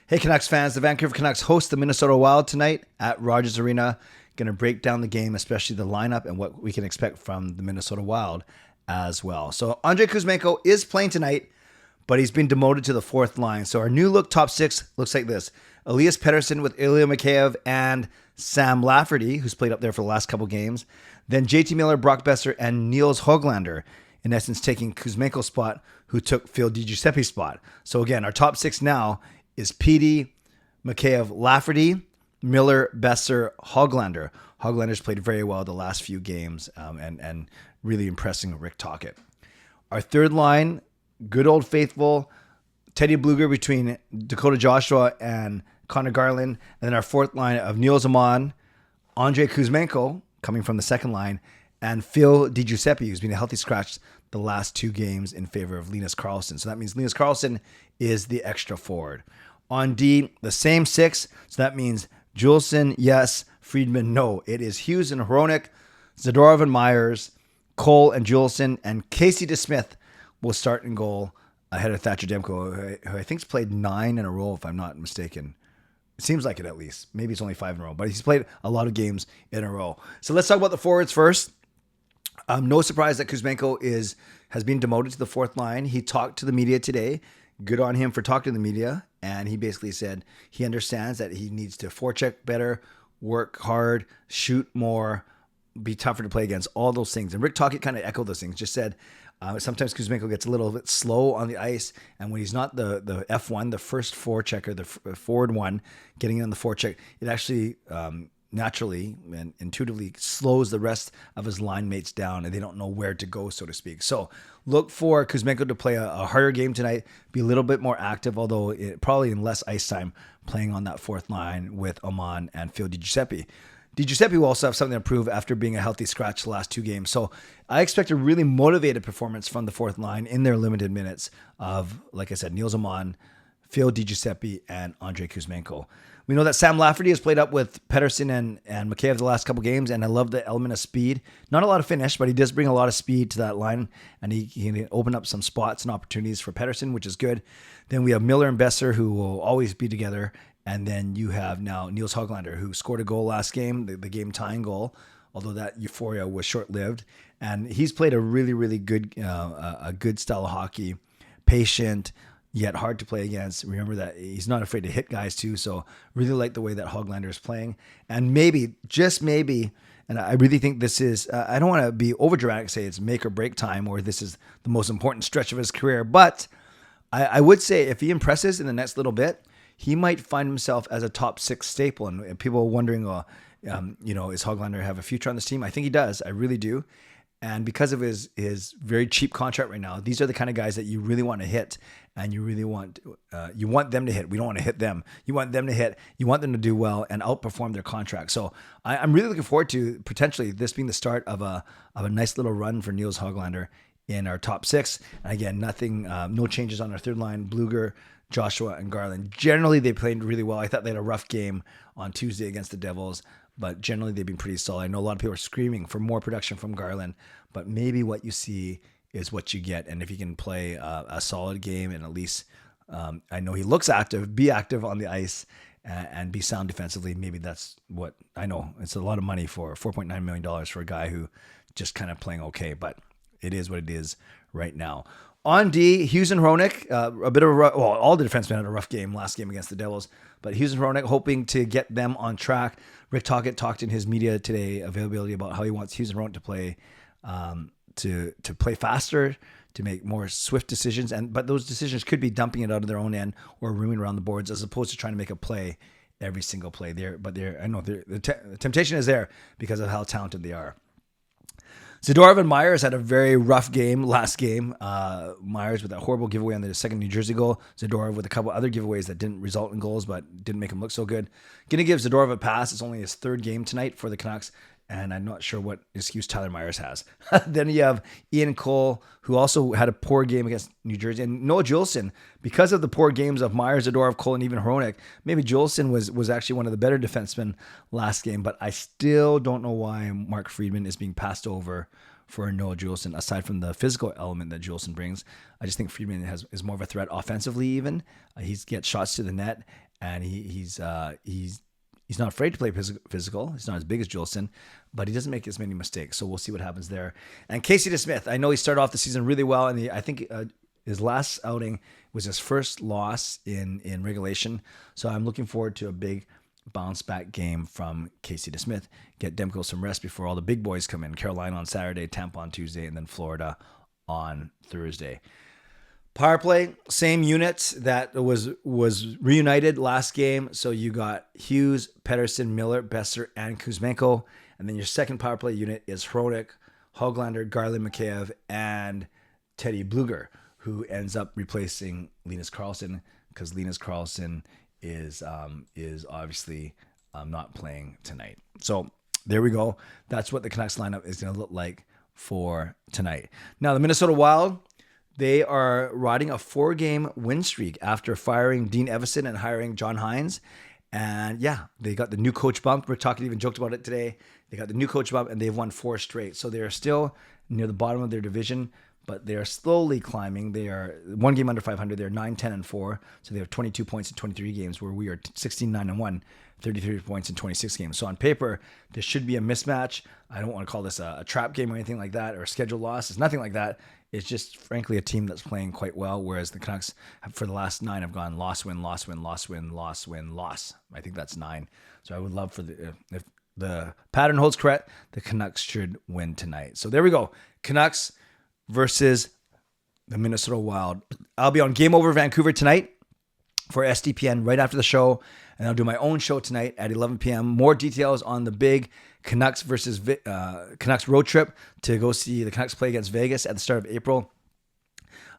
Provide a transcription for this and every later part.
Hey Canucks fans, the Vancouver Canucks host the Minnesota Wild tonight at Rogers Arena. Going to break down the game, especially the lineup and what we can expect from the Minnesota Wild as well. So Andrei Kuzmenko is playing tonight, but he's been demoted to the fourth line. So our new look top six looks like this. Elias Pettersson with Ilya Mikheyev and Sam Lafferty, who's played up there for the last couple games. Then JT Miller, Brock Besser, and Nils Hoglander, in essence taking Kuzmenko's spot, who took Phil DiGiuseppe's spot. So again, our top six now is Petey, Mikheyev, Lafferty, Miller, Besser, Hoglander. Hoglander's played very well the last few games and really impressing Rick Tocchet. Our third line, good old faithful Teddy Bluger between Dakota Joshua and Connor Garland. And then our fourth line of Neil Zaman, Andrei Kuzmenko coming from the second line, and Phil DiGiuseppe, who's been a healthy scratch the last two games in favor of Linus Karlsson. So that means Linus Karlsson is the extra forward. On D, the same six. So that means Juleson, yes. Friedman, no. It is Hughes and Hronek, Zadorov and Myers, Cole and Juleson, and Casey Desmith will start in goal ahead of Thatcher Demko, who I think's played 9 in a row, if I'm not mistaken. It seems like it at least. Maybe it's only 5 in a row, but he's played a lot of games in a row. So let's talk about the forwards first. No surprise that Kuzmenko has been demoted to the fourth line. He talked to the media today. Good on him for talking to the media. And he basically said he understands that he needs to forecheck better, work hard, shoot more, be tougher to play against, all those things. And Rick Tocchet kind of echoed those things, just said sometimes Kuzmenko gets a little bit slow on the ice. And when he's not the F1, the first forechecker, the forward one, getting in on the forecheck, it actually naturally and intuitively slows the rest of his line mates down and they don't know where to go, so to speak. So look for Kuzmenko to play a harder game tonight, be a little bit more active, although probably in less ice time, playing on that fourth line with Oman and Phil DiGiuseppe. DiGiuseppe will also have something to prove after being a healthy scratch the last two games. So I expect a really motivated performance from the fourth line in their limited minutes of, like I said, Nils Oman, Phil DiGiuseppe, and Andrei Kuzmenko. We know that Sam Lafferty has played up with Pettersson and Mikheyev the last couple games, and I love the element of speed. Not a lot of finish, but he does bring a lot of speed to that line, and he can open up some spots and opportunities for Pettersson, which is good. Then we have Miller and Besser, who will always be together, and then you have now Nils Hoglander, who scored a goal last game, the game-tying goal, although that euphoria was short-lived. And he's played a really, really good a good style of hockey, patient, yet hard to play against. Remember that he's not afraid to hit guys too. So really like the way that Hoglander is playing. And maybe, just maybe, and I really think this is, I don't want to be over dramatic, say it's make or break time or this is the most important stretch of his career. But I would say if he impresses in the next little bit, he might find himself as a top 6 staple. And people are wondering, is Hoglander have a future on this team? I think he does. I really do. And because of his very cheap contract right now, these are the kind of guys that you really want to hit, and you really want you want them to hit. We don't want to hit them. You want them to hit. You want them to do well and outperform their contract. So I'm really looking forward to potentially this being the start of a nice little run for Nils Hoglander in our top 6. And again, no changes on our third line. Bluger, Joshua, and Garland. Generally, they played really well. I thought they had a rough game on Tuesday against the Devils, but generally they've been pretty solid. I know a lot of people are screaming for more production from Garland, but maybe what you see is what you get. And if he can play a solid game and at least, I know he looks active, be active on the ice and be sound defensively, maybe that's what I know. It's a lot of money for $4.9 million for a guy who just kind of playing okay, but it is what it is right now. On D, Hughes and Hronek, all the defensemen had a rough game last game against the Devils, but Hughes and Hronek hoping to get them on track. Rick Tocchet talked in his media today availability about how he wants Hughes and Hronek to play to play faster, to make more swift decisions, but those decisions could be dumping it out of their own end or rooming around the boards as opposed to trying to make a play every single play. I know the temptation is there because of how talented they are. Zadorov and Myers had a very rough game last game. Myers with that horrible giveaway on the second New Jersey goal. Zadorov with a couple other giveaways that didn't result in goals but didn't make him look so good. Going to give Zadorov a pass. It's only his third game tonight for the Canucks, and I'm not sure what excuse Tyler Myers has. Then you have Ian Cole, who also had a poor game against New Jersey, and Noah Juleson, because of the poor games of Myers, Zadorov, Cole, and even Hronek. Maybe Juleson was actually one of the better defensemen last game, but I still don't know why Mark Friedman is being passed over for Noah Juleson, aside from the physical element that Juleson brings. I just think Friedman is more of a threat offensively even. He gets shots to the net, and he's not afraid to play physical. He's not as big as Juleson, but he doesn't make as many mistakes. So we'll see what happens there. And Casey Desmith, I know he started off the season really well, and I think his last outing was his first loss in regulation. So I'm looking forward to a big bounce back game from Casey Desmith. Get Demko some rest before all the big boys come in. Carolina on Saturday, Tampa on Tuesday, and then Florida on Thursday. Power play, same unit that was reunited last game. So you got Hughes, Pettersson, Miller, Besser, and Kuzmenko. And then your second power play unit is Hronek, Hoglander, Garland, Mikheyev, and Teddy Bluger, who ends up replacing Linus Karlsson because Linus Karlsson is obviously not playing tonight. So there we go. That's what the Canucks lineup is going to look like for tonight. Now the Minnesota Wild, they are riding a 4-game win streak after firing Dean Evason and hiring John Hines. And yeah, they got the new coach bump. Rick Tocchet even joked about it today. They got the new coach bump and they've won 4 straight. So they are still near the bottom of their division, but they are slowly climbing. They are 1 game under 500. They're 9-10-4. So they have 22 points in 23 games, where we are 16-9-1, 33 points in 26 games. So on paper, this should be a mismatch. I don't want to call this a trap game or anything like that, or a scheduled loss. It's nothing like that. It's just, frankly, a team that's playing quite well, whereas the Canucks, for the last 9, have gone loss, win, loss, win, loss, win, loss, win, loss. I think that's 9. So I would love for if the pattern holds correct, the Canucks should win tonight. So there we go. Canucks versus the Minnesota Wild. I'll be on Game Over Vancouver tonight for SDPN right after the show, and I'll do my own show tonight at 11 p.m. More details on the big Canucks versus Canucks road trip to go see the Canucks play against Vegas at the start of April.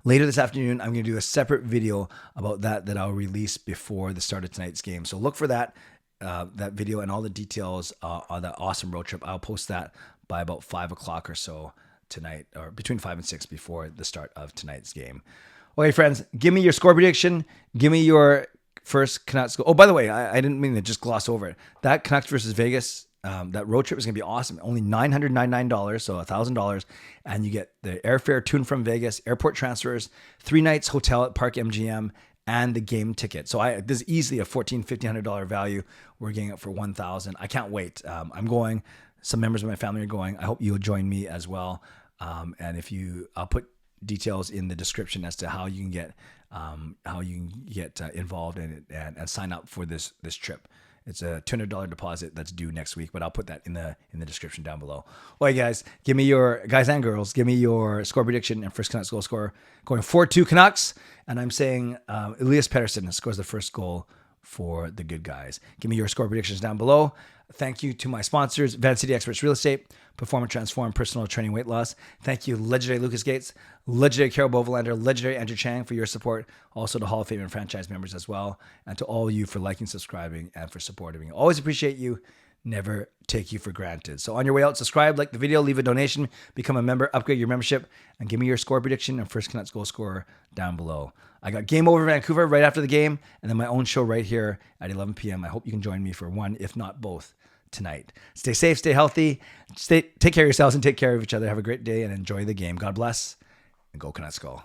Later this afternoon, I'm going to do a separate video about that I'll release before the start of tonight's game. So look for that video and all the details on that awesome road trip. I'll post that by about 5 o'clock or so tonight, or between 5 and 6 before the start of tonight's game. Okay, friends, give me your score prediction. Give me your first Canucks goal. Oh, by the way, I didn't mean to just gloss over it. That Canucks versus Vegas, that road trip is going to be awesome. Only $999, so $1,000. And you get the airfare to and from Vegas, airport transfers, 3 nights hotel at Park MGM, and the game ticket. So this is easily a $1,400, $1,500 value. We're getting it for $1,000. I can't wait. I'm going. Some members of my family are going. I hope you'll join me as well. And I'll put details in the description as to how you can get involved in it and sign up for this trip. It's a $200 deposit that's due next week, but I'll put that in the description down below. All right, guys, guys and girls, give me your score prediction and first Canucks goal scorer. Going 4-2 Canucks, and I'm saying Elias Pettersson scores the first goal for the good guys. Give me your score predictions down below. Thank you to my sponsors, Van City Experts Real Estate, Perform and Transform Personal Training Weight Loss. Thank you, legendary Lucas Gates, legendary Carol Bovelander, legendary Andrew Chang for your support. Also to Hall of Fame and franchise members as well. And to all of you for liking, subscribing, and for supporting me. Always appreciate you. Never take you for granted. So on your way out, subscribe, like the video, leave a donation, become a member, upgrade your membership, and give me your score prediction and first Canucks goal scorer down below. I got Game Over Vancouver right after the game, and then my own show right here at 11 p.m. I hope you can join me for one, if not both, tonight. Stay safe, stay healthy, take care of yourselves and take care of each other. Have a great day and enjoy the game. God bless, and go Canucks go.